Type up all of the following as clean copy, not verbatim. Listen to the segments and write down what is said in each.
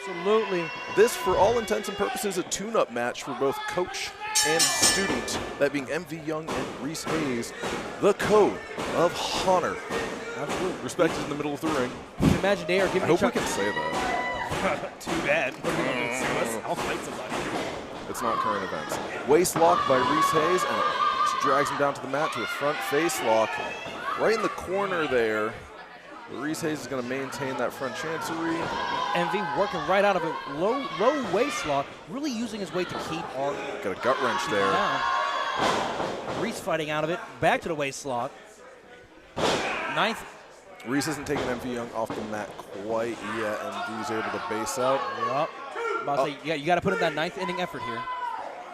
Absolutely. This, for all intents and purposes, a tune-up match for both coach and student, that being MV Young and Reese Hayes. The code of honor. Absolutely. Respect is in the middle of the ring. You can imagine they are giving I hope we can say that. Too bad. I'll fight somebody. It's not current events. Waist lock by Reese Hayes, and she drags him down to the mat to a front face lock. Right in the corner there. Reese Hayes is going to maintain that front chancery. MV working right out of it. Low waist lock, really using his weight to keep Art. Got a gut wrench there. Down. Reese fighting out of it. Back to the waist lock. Ninth. Reese isn't taking MV Young off the mat quite yet, and MV's able to base out. Yep. About to say, yeah, you got to put in that ninth inning effort here.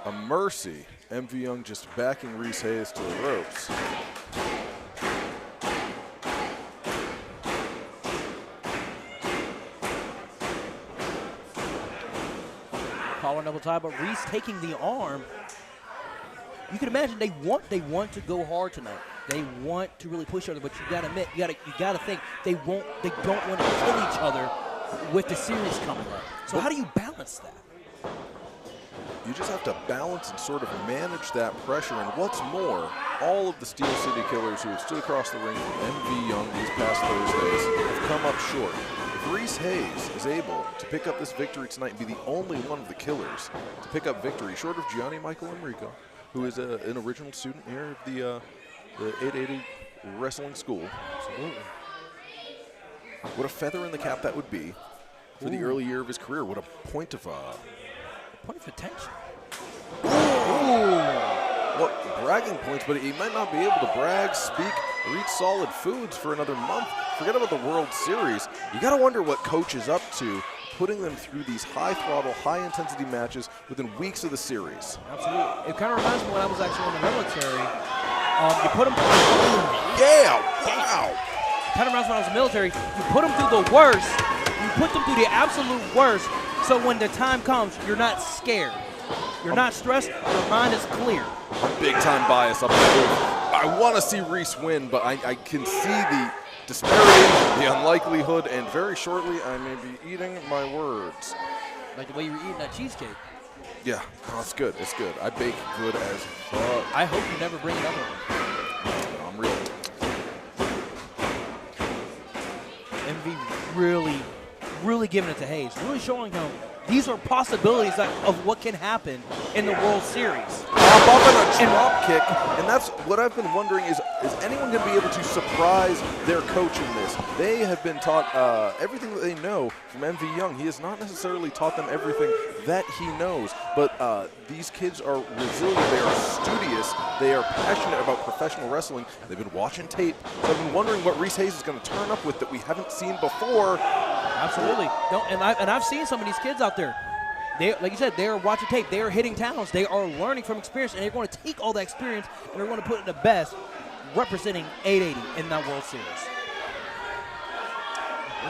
A mercy. MV Young just backing Reese Hayes to the ropes. Collar double tie, but Reese taking the arm. You can imagine they want to go hard tonight. They want to really push each other, but you gotta admit, you gotta think they don't want to kill each other with the series coming up. So how do you balance that? You just have to balance and sort of manage that pressure. And what's more, all of the Steel City Killers who have stood across the ring from MV Young these past Thursdays have come up short. If Reese Hayes is able to pick up this victory tonight and be the only one of the Killers to pick up victory, short of Gianni Michael Enrico, who is an original student here at the 880 Wrestling School. Absolutely. What a feather in the cap that would be for the early year of his career. What a point of attention. What bragging points, but he might not be able to brag, speak, or eat solid foods for another month. Forget about the World Series. You got to wonder what coach is up to, putting them through these high-throttle, high-intensity matches within weeks of the series. Absolutely. It kind of reminds me when I was actually in the military. You put them. Yeah! Wow! Kind of reminds me when I was in the military. You put them through the worst. You put them through the absolute worst. So when the time comes, you're not scared. You're not stressed. Your mind is clear. Big-time bias up the roof. I want to see Reese win, but I can see the disparity, the unlikelihood, and very shortly I may be eating my words. Like the way you were eating that cheesecake. Yeah, no, it's good. It's good. I bake good as fuck. I hope you never bring another one. I'm real. MV really giving it to Hayes. Really showing him these are possibilities of what can happen in the World Series. Pop up and a drop kick, and that's what I've been wondering is anyone going to be able to surprise their coach in this? They have been taught everything that they know from MV Young. He has not necessarily taught them everything that he knows, but these kids are resilient, they are studious, they are passionate about professional wrestling. They've been watching tape, so I've been wondering what Reese Hayes is going to turn up with that we haven't seen before. Absolutely. No, and I've seen some of these kids out there. They, like you said, they are watching tape. They are hitting towns. They are learning from experience, and they're going to take all that experience and they're going to put it in the best, representing 880 in that World Series.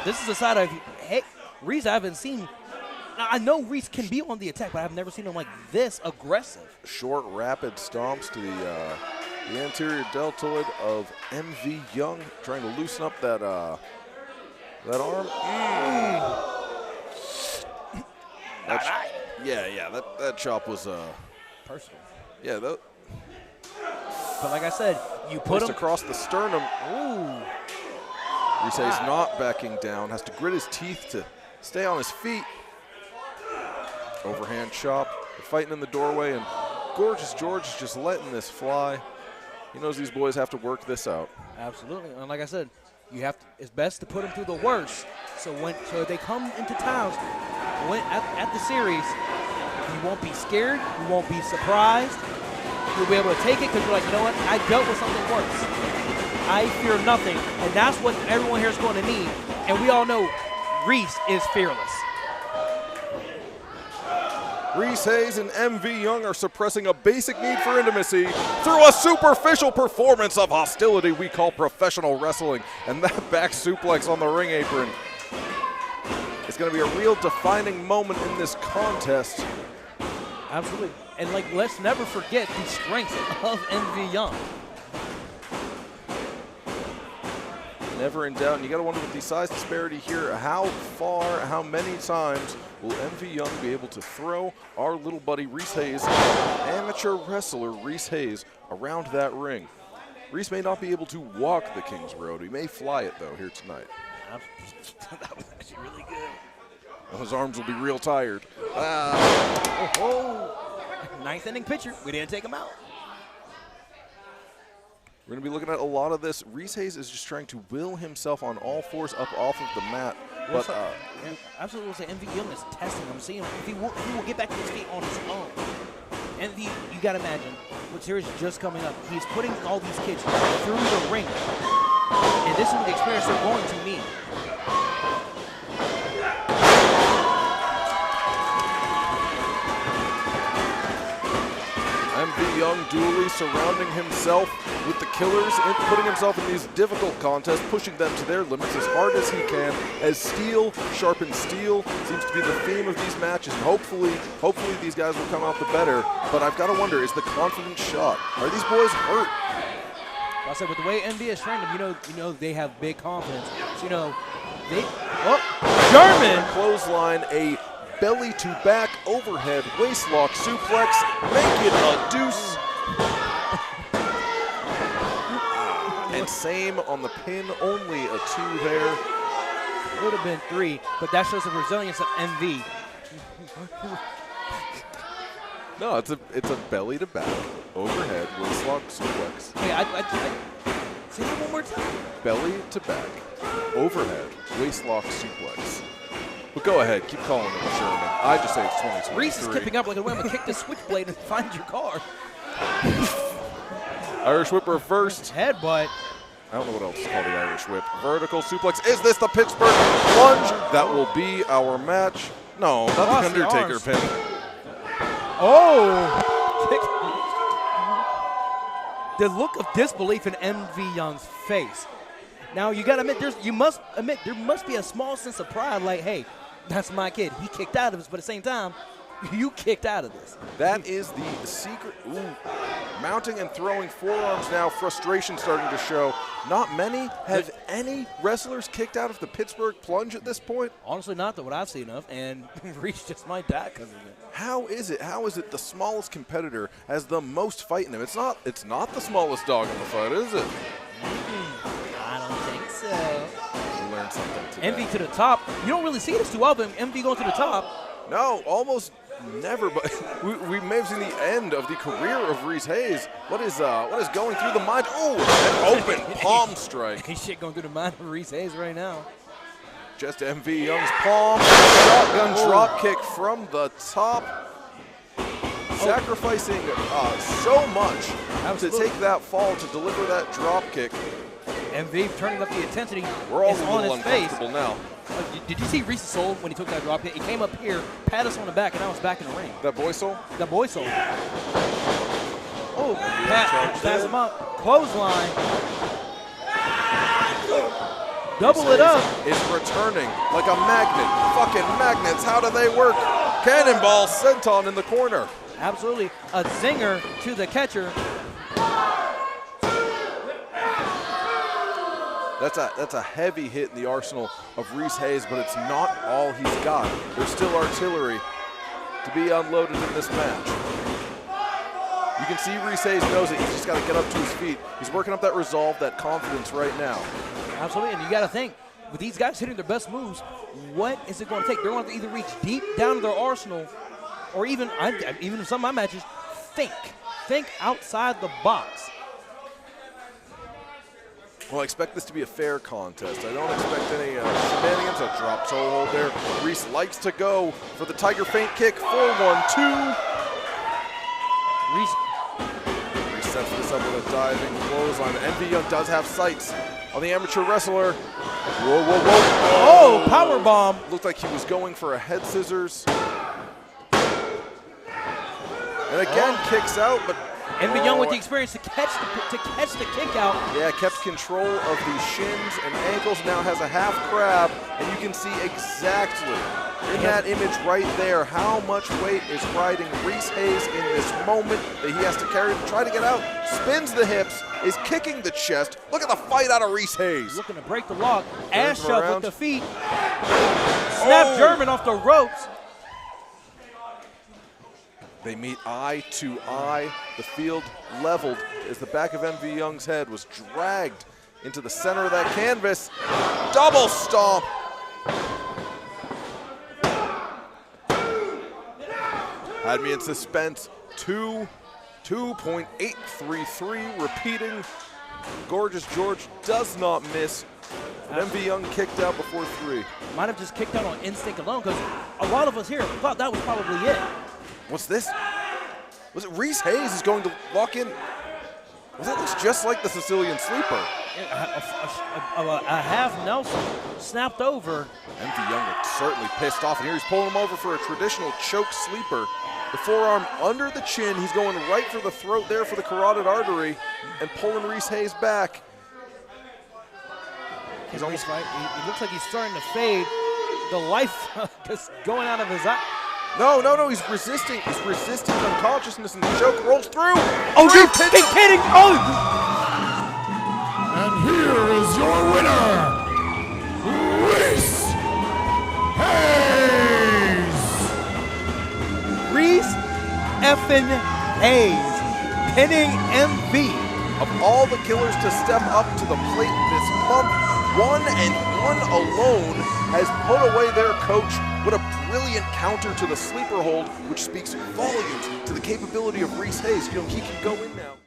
This is a side of, hey, Reese I haven't seen. I know Reese can be on the attack, but I've never seen him like this aggressive. Short, rapid stomps to the anterior deltoid of MV Young, trying to loosen up that arm. That chop was Personal. Yeah, that. But like I said, you put him across the sternum. Ooh. Reese Hayes not backing down, has to grit his teeth to stay on his feet. Overhand chop. They're fighting in the doorway, and Gorgeous George is just letting this fly. He knows these boys have to work this out. Absolutely, and like I said, you have to. It's best to put them through the worst. So if they come into towns, at the series, you won't be scared. You won't be surprised. You'll be able to take it because you're like, you know what? I dealt with something worse. I fear nothing, and that's what everyone here is going to need. And we all know Reese is fearless. Reese Hayes and MV Young are suppressing a basic need for intimacy through a superficial performance of hostility we call professional wrestling. And that back suplex on the ring apron is going to be a real defining moment in this contest. Absolutely. And let's never forget the strength of MV Young. never in doubt. And you got to wonder with the size disparity here, how far, how many times will MV Young be able to throw our little buddy Reese Hayes, amateur wrestler Reese Hayes, around that ring. Reese may not be able to walk the King's Road. He may fly it, though, here tonight. That was actually really good. His arms will be real tired. Ninth inning pitcher. We didn't take him out. We're going to be looking at a lot of this. Reese Hayes is just trying to will himself on all fours up off of the mat. But absolutely, will say MV Young is testing him, seeing if he will get back to his feet on his own. MV, you got to imagine, what series is just coming up. He's putting all these kids through the ring. And this is the experience they're going to need. MV Young dually surrounding himself with the killers and putting himself in these difficult contests, pushing them to their limits as hard as he can, as steel sharpens steel seems to be the theme of these matches. And hopefully these guys will come out the better. But I've got to wonder, is the confidence shot? Are these boys hurt? I said, with the way MV has trained them, you know they have big confidence. So, German clothesline, a belly to back overhead waistlock suplex, make it a deuce. And same on the pin, only a 2 there. It would have been 3, but that shows the resilience of MV. No, it's a belly to back overhead waistlock suplex. Hey, say that one more time. Belly to back overhead waistlock suplex. But go ahead, keep calling it Sherman. I just say it's 2023. Reese is kipping up like a woman. Kick the switchblade and find your car. Irish whip reversed. Headbutt. I don't know what else is called the Irish whip. Vertical suplex. Is this the Pittsburgh plunge? That will be our match. No, not the Undertaker pin. Oh! The look of disbelief in MV Young's face. Now you gotta admit, there must be a small sense of pride. Like, hey, that's my kid. He kicked out of this, but at the same time, you kicked out of this. That is the secret. Ooh. Mounting and throwing forearms now. Frustration starting to show. Not many. Have any wrestlers kicked out of the Pittsburgh plunge at this point? Honestly, not that what I've seen of, and Reese just might die because of it. How is it the smallest competitor has the most fight in him? It's not the smallest dog in the fight, is it? I don't think so. We learned something today. MV to the top. You don't really see this too often. MV going to the top. No, almost never, but we may have seen the end of the career of Reese Hayes. What is going through the mind? Oh, an open palm strike. Ain't shit going through the mind of Reese Hayes right now. Just MV Young's palm. Shotgun drop kick from the top. Sacrificing so much to take that fall, to deliver that drop kick. MV turning up the intensity. We're all is a on little his face. uncomfortable now. Did you see Reese's soul when he took that drop hit? He came up here, pat us on the back, and now it's back in the ring. That boy soul? That boy soul. Oh, pass him up. Clothesline. Double it up. Is returning like a magnet. Fucking magnets, how do they work? Cannonball senton in the corner. Absolutely. A zinger to the catcher. That's a heavy hit in the arsenal of Reese Hayes, but it's not all he's got. There's still artillery to be unloaded in this match. You can see Reese Hayes knows it. He's just got to get up to his feet. He's working up that resolve, that confidence right now. Absolutely, and you got to think, with these guys hitting their best moves, what is it going to take? They're going to either reach deep down to their arsenal, or even in some of my matches, think outside the box. Well, I expect this to be a fair contest. I don't expect any shenanigans. A drop toe hold there. Reese likes to go for the Tiger Feint kick. 4-1-2. Reese sets this up with a diving clothesline. MV Young does have sights on the amateur wrestler. Whoa, whoa, whoa. Oh, power bomb. Looked like he was going for a head scissors. And again, kicks out, but MV Young with the experience to catch the kick out. Yeah, kept control of the shins and ankles, now has a half crab, and you can see exactly in that image right there how much weight is riding Reese Hayes in this moment that he has to carry to try to get out. Spins the hips, is kicking the chest. Look at the fight out of Reese Hayes. Looking to break the lock. Ass shove around with the feet. Snap German off the ropes. They meet eye to eye. The field leveled as the back of MV Young's head was dragged into the center of that canvas. Double stomp. Had me in suspense. 2.833 repeating. Gorgeous George does not miss. And MV Young kicked out before 3. Might have just kicked out on instinct alone because a lot of us here thought that was probably it. What's this? Was it Reese Hayes is going to walk in? Well, that looks just like the Sicilian Sleeper. A half Nelson snapped over. MV Young looked certainly pissed off, and here he's pulling him over for a traditional choke sleeper. The forearm under the chin. He's going right for the throat there for the carotid artery and pulling Reese Hayes back. He's almost right. He looks like he's starting to fade. The life just going out of his eye. No, he's resisting. He's resisting unconsciousness, and the choke rolls through. Oh, you're kidding! Oh! And here is your winner, Reese Hayes. Reese effing Hayes pinning MV. Of all the killers to step up to the plate this month, one and one alone has put away their coach. What a brilliant counter to the sleeper hold, which speaks volumes to the capability of Reese Hayes. You know, he can go in now.